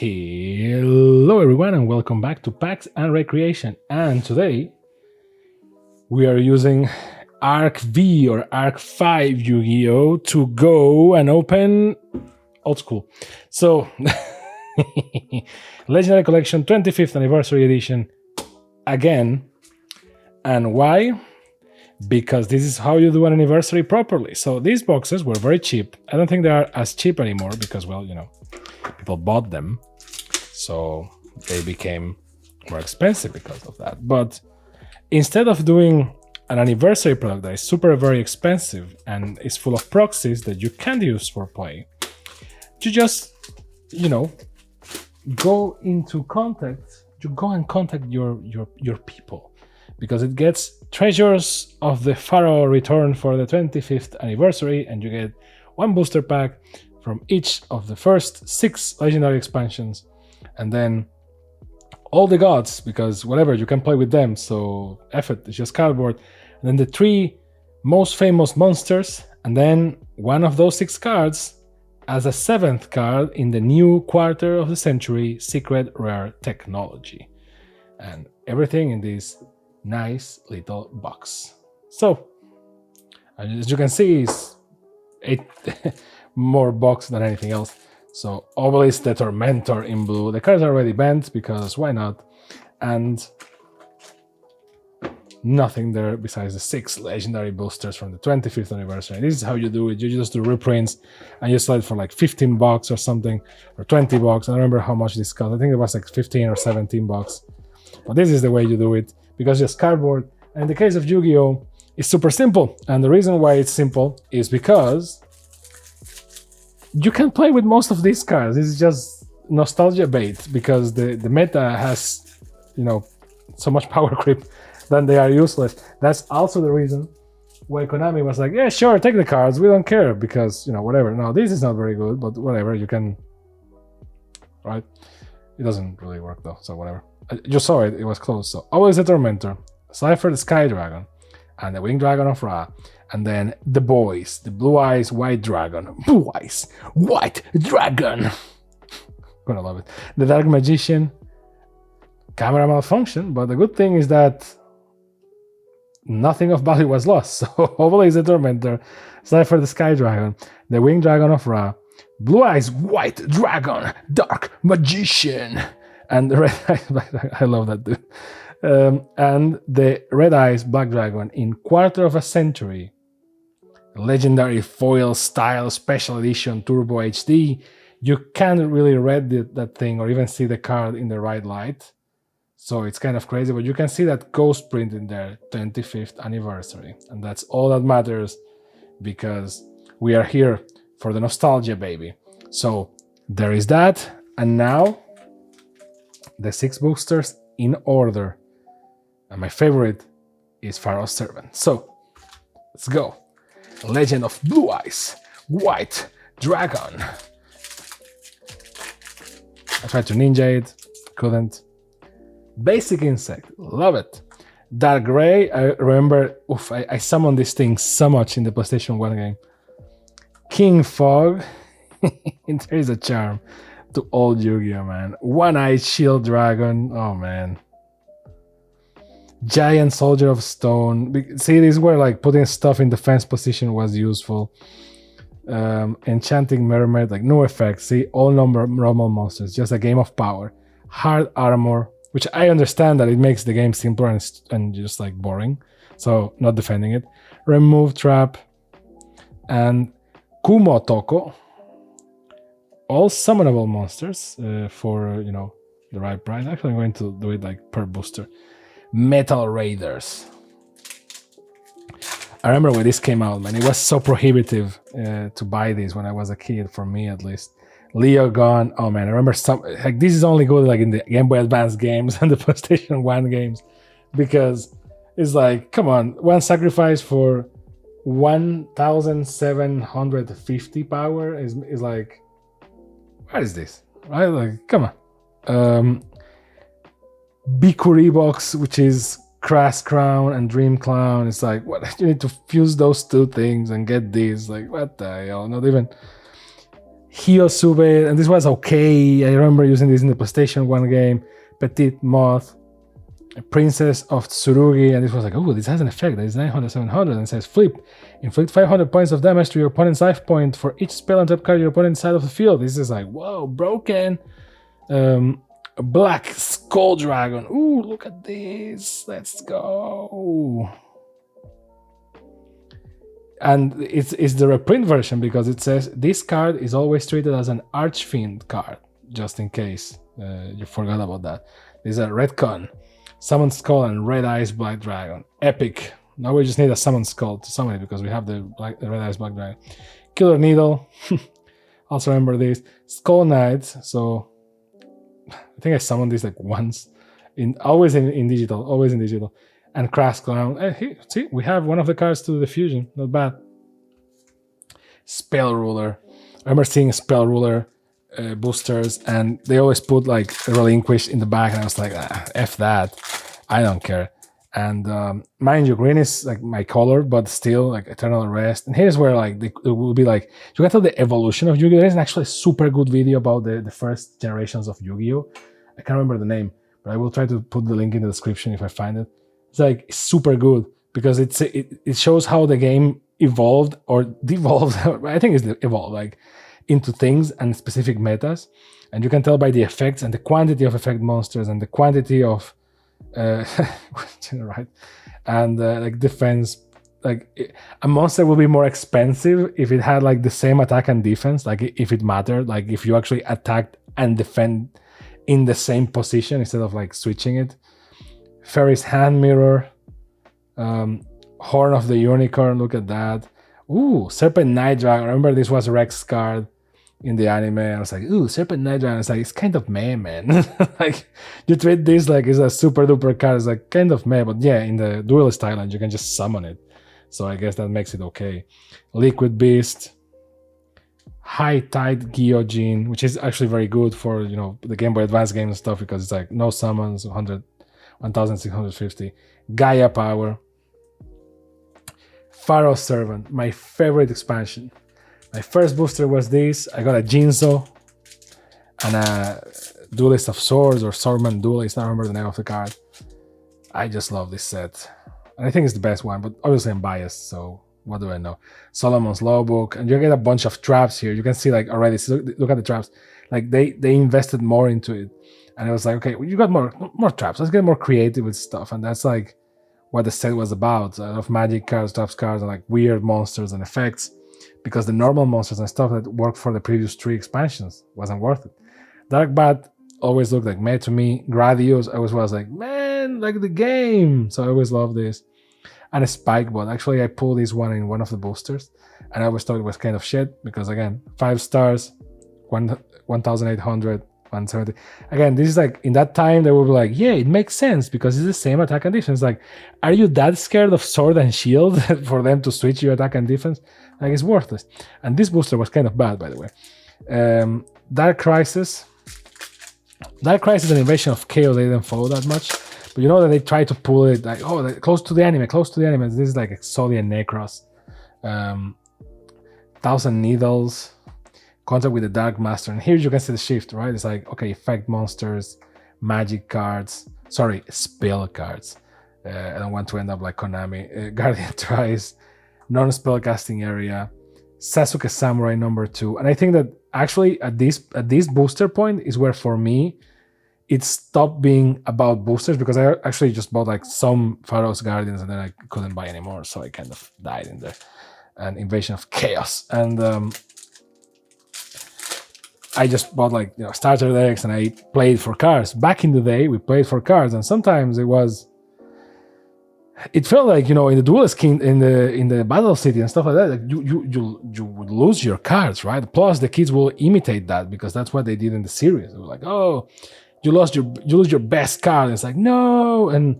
Hello everyone and welcome back to Packs and Recreation. And today we are using Arc V or Arc 5 Yu-Gi-Oh! To go and open old school. So, Legendary Collection 25th Anniversary Edition again. And why? Because this is how you do an anniversary properly. So these boxes were very cheap. I don't think they are as cheap anymore because, well, you know, people bought them. So they became more expensive because of that. But instead of doing an anniversary product that is super, very expensive and is full of proxies that you can't use for play, you just, you know, go into contact. You go and contact your people. Because it gets Treasures of the Pharaoh return for the 25th anniversary, and you get one booster pack from each of the first 6 legendary expansions, and then all the gods, because whatever, you can play with them, so F it, it's just cardboard, and then the 3 most famous monsters, and then one of those 6 cards as a 7th card in the new quarter of the century secret rare technology. And everything in this nice little box. So, as you can see, it's 8 more box than anything else. So, Obelisk the Tormentor in blue. The cards are already bent because why not? And nothing there besides the 6 legendary boosters from the 25th anniversary. This is how you do it. You just do reprints and you sell it for like 15 bucks or something, or 20 bucks. I don't remember how much this cost. I think it was like 15 or 17 bucks. But this is the way you do it, because it's cardboard. And in the case of Yu-Gi-Oh! It's super simple. And the reason why it's simple is because you can play with most of these cards. This is just nostalgia bait, because the meta has, you know, so much power creep that they are useless. That's also the reason why Konami was like, yeah, sure, take the cards, we don't care, because, you know, whatever. No, this is not very good, but whatever, you can, right? It doesn't really work though, so whatever. I just saw it, it was close. So always the Tormentor, Cypher the Sky Dragon, and the Winged Dragon of Ra, and then the boys, the Blue Eyes White Dragon. Blue Eyes White Dragon. Gonna love it. The Dark Magician, camera malfunction, but the good thing is that nothing of value was lost. So always the Tormentor, Cypher the Sky Dragon, the Winged Dragon of Ra, Blue Eyes White Dragon, Dark Magician, and the Red Eyes Black Dragon. I love that dude. And the Red Eyes Black Dragon in quarter of a century. Legendary foil style special edition Turbo HD. You can't really read that thing or even see the card in the right light. So it's kind of crazy, but you can see that ghost print in there, 25th anniversary. And that's all that matters, because we are here for the nostalgia, baby. So there is that. And now the 6 boosters in order. And my favorite is Pharaoh's Servant. So let's go. Legend of Blue Eyes White Dragon. I tried to ninja it, couldn't. Basic Insect, love it. Dark Gray, I remember, I summoned this thing so much in the PlayStation 1 game. King Fog, there is a charm to old Yu-Gi-Oh, man. One-Eyed Shield Dragon, oh man. Giant Soldier of Stone. See, this is where like putting stuff in defense position was useful. Enchanting Mermaid, like no effects. See, all normal monsters, just a game of power. Hard Armor, which I understand that it makes the game simpler and just like boring, so not defending it. Remove Trap, and Kumo Toko. All summonable monsters for, you know, the right price. Actually, I'm going to do it like per booster. Metal Raiders. I remember when this came out, man, it was so prohibitive to buy these when I was a kid, for me at least. Leo Gun, oh man, I remember like this is only good like in the Game Boy Advance games and the PlayStation 1 games, because it's like, come on, one sacrifice for 1750 power is like, what is this? Right? Like, come on. Bikuri box, which is Crass Crown and Dream Clown. It's like, what? You need to fuse those 2 things and get these. Like, what the hell? Not even. Hyosube, and this was okay. I remember using this in the PlayStation 1 game. Petite Moth, Princess of Tsurugi, and this was like, oh, this has an effect. That is 900, 700, and it says flip. Inflict 500 points of damage to your opponent's life point for each spell and top card your opponent's side of the field. This is like, whoa, broken. Black Skull Dragon. Ooh, look at this. Let's go. And it's the reprint version because it says this card is always treated as an Archfiend card, just in case you forgot about that. This is a Redcon, Summon Skull and Red Eyes Black Dragon. Epic. Now we just need a Summon Skull to summon it because we have the Red Eyes Black Dragon. Killer Needle. Also remember this. Skull Knight. So I think I summoned this like once. Always in digital. Always in digital. And Crash Clown. Hey, see, we have one of the cards to the fusion. Not bad. Spell Ruler. I remember seeing Spell Ruler boosters, and they always put like Relinquish in the back, and I was like, F that. I don't care. And mind you, green is like my color, but still like Eternal Rest. And here's where like it will be like, you can tell the evolution of Yu-Gi-Oh! There's actually a super good video about the first generations of Yu-Gi-Oh! I can't remember the name, but I will try to put the link in the description if I find it. It's like super good because it shows how the game evolved or devolved. I think it's evolved like into things and specific metas, and you can tell by the effects and the quantity of effect monsters and the quantity of right, and like defense. Like a monster will be more expensive if it had like the same attack and defense. Like if it mattered, like if you actually attacked and defend in the same position instead of like switching it. Fairy's Hand Mirror, Horn of the Unicorn, look at that. Ooh, Serpent Night Dragon. Remember this was Rex card in the anime. I was like, ooh, Serpent Night Dragon. It's like, it's kind of meh, man. Like, you treat this like it's a super duper card. It's like kind of meh, but yeah, in the Duelist Island, you can just summon it. So I guess that makes it okay. Liquid Beast, High Tide Gyojin, which is actually very good for, you know, the Game Boy Advance games and stuff because it's like no summons, 1650. Gaia Power. Pharaoh Servant, my favorite expansion. My first booster was this. I got a Jinzo and a Duelist of Swords or Swordman Duelist. I don't remember the name of the card. I just love this set. And I think it's the best one, but obviously I'm biased, so what do I know? Solomon's Law Book, and you get a bunch of traps here. You can see like already, look at the traps. Like they invested more into it. And I was like, okay, well, you got more traps. Let's get more creative with stuff. And that's like what the set was about. A lot of magic cards, traps cards, and like weird monsters and effects. Because the normal monsters and stuff that worked for the previous 3 expansions wasn't worth it. Dark Bat always looked like meh to me. Gradius, I was like, man, like the game. So I always loved this. And a Spikebot. Actually, I pulled this one in one of the boosters. And I always thought it was kind of shit. Because again, 5 stars, 1,800. 170. Again, this is like in that time they will be like, yeah, it makes sense because it's the same attack and defense. Like, are you that scared of Sword and Shield for them to switch your attack and defense? Like, it's worthless. And this booster was kind of bad, by the way. Dark Crisis and Invasion of Chaos, they didn't follow that much. But you know that they try to pull it like, oh, close to the anime. This is like Exodia Necros. 1,000 Needles. Contact with the Dark Master, and here you can see the shift, right? It's like, okay, effect monsters, magic cards, spell cards. I don't want to end up like Konami. Guardian Trice, non-spellcasting area, Sasuke Samurai number 2, and I think that actually at this booster point is where for me it stopped being about boosters because I actually just bought like some Pharaoh's Guardians and then I couldn't buy anymore, so I kind of died in there. And Invasion of Chaos and. I just bought like, you know, starter decks and I played for cards. Back in the day, we played for cards, and sometimes it felt like, you know, in the Duelist King, in the Battle City and stuff like that, like you would lose your cards, right? Plus, the kids will imitate that because that's what they did in the series. They were like, oh, you lose your best card. And it's like, no, and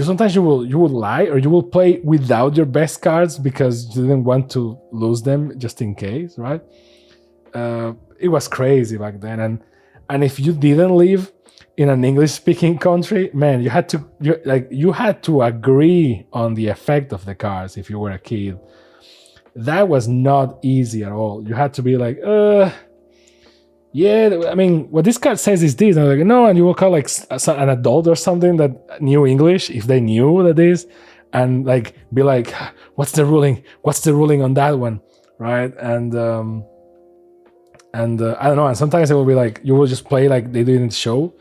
sometimes you will lie or you will play without your best cards because you didn't want to lose them just in case, right? It was crazy back then, and if you didn't live in an English-speaking country, man, you had to agree on the effect of the cards if you were a kid. that was not easy at all. You had to be like, yeah, I mean, what this card says is this. And I'm like, no, and you will call like an adult or something that knew English, if they knew what it is, and like be like, what's the ruling? What's the ruling on that one, right? And I don't know. And sometimes it will be like you will just play like they do in the show.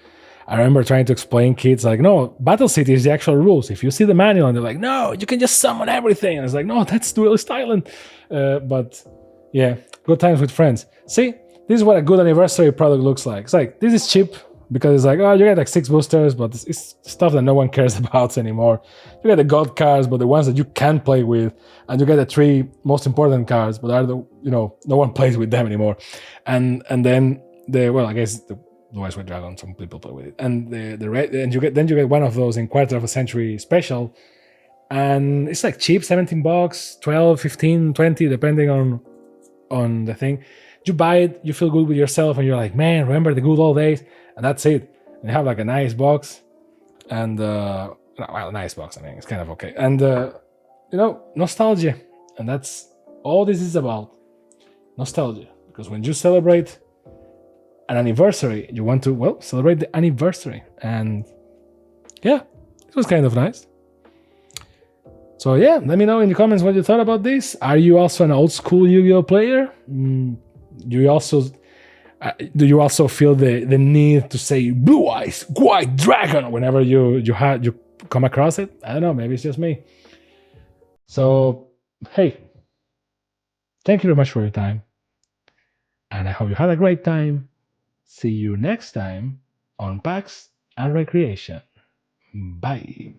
I remember trying to explain kids like, no, Battle City is the actual rules. If you see the manual, and they're like, no, you can just summon everything. And it's like, no, that's Duelist Island. But yeah, good times with friends. See, this is what a good anniversary product looks like. It's like, this is cheap because it's like, oh, you get like 6 boosters, but it's stuff that no one cares about anymore. You get the god cards, but the ones that you can play with, and you get the 3 most important cards, but are the, no one plays with them anymore. And then I guess the Blue Eyes White Dragon, some people play with it, and the red, and you get one of those in Quarter of a Century special, and it's like cheap, $17, 12, 15, 20, depending on the thing. You buy it, you feel good with yourself, and you're like, man, remember the good old days, and that's it. And you have like a nice box, and nice box. I mean, it's kind of okay, and nostalgia, and that's all this is about, nostalgia. Because when you celebrate an anniversary, you want to celebrate the anniversary, and yeah, it was kind of nice. So yeah, let me know in the comments what you thought about this. Are you also an old school Yu-Gi-Oh player? Do you also feel the need to say Blue Eyes White Dragon whenever you come across it? I don't know, maybe it's just me. So hey, thank you very much for your time, and I hope you had a great time. See you next time on PAX and Recreation. Bye.